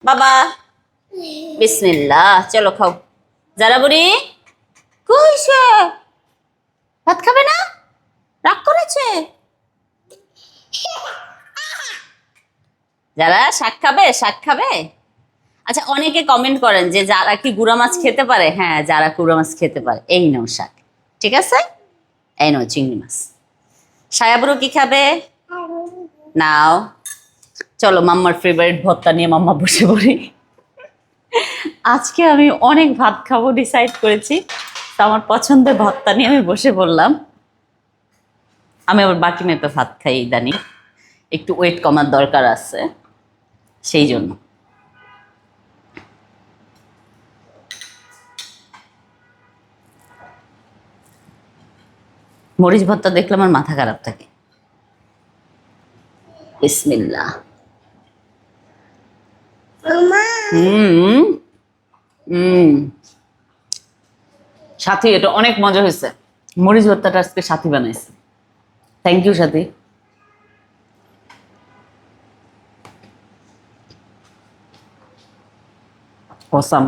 বাবা বিসমিল্লাহ, চলো খাও। যারা বুড়ি কই সে? ভাত খাবে না? রাগ করেছে? যারা শাক খাবে, শাক খাবে। আচ্ছা, অনেকে কমেন্ট করেন যে যারা কি গুড়া মাছ খেতে পারে। হ্যাঁ, যারা গুড়া মাছ খেতে পারে এই নাও শাক। ঠিক আছে, এই নাও চিংড়ি মাছ। সায়াবুড়ো কি খাবে? নাও। চলো মাম্মার ফেভারিট ভর্তা নিয়ে মাম্মা বসে পড়ি। আজকে আমি অনেক ভাত খাবো ডিসাইড করেছি, তো আমার পছন্দের ভর্তা নিয়ে আমি বসে পড়লাম। আমি আবার বাকি মেপে ভাত খাই ইদানিং, একটু ওয়েট কমার দরকার আছে সেই জন্য। মরিচ ভর্তা দেখলে আমার মাথা খারাপ থাকে। বিসমিল্লাহ। হুম হুম, সাথী এটা অনেক মজা হয়েছে। মরিচ ভর্তাটা আজকে সাথী বানাইছে। Thank you Sathi. অসাম।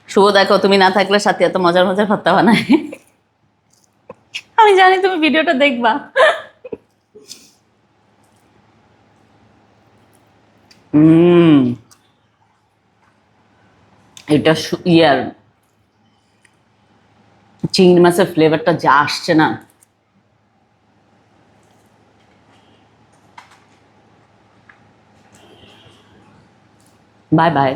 শুভ, দেখো তুমি না থাকলে সাথী এত মজার মজার ভর্তা বানায়। আমি জানি তুমি ভিডিওটা দেখবা। হুম, এটা ইয়ার চিংড়ি মাছের ফ্লেভারটা যা আসছে না। Bye bye.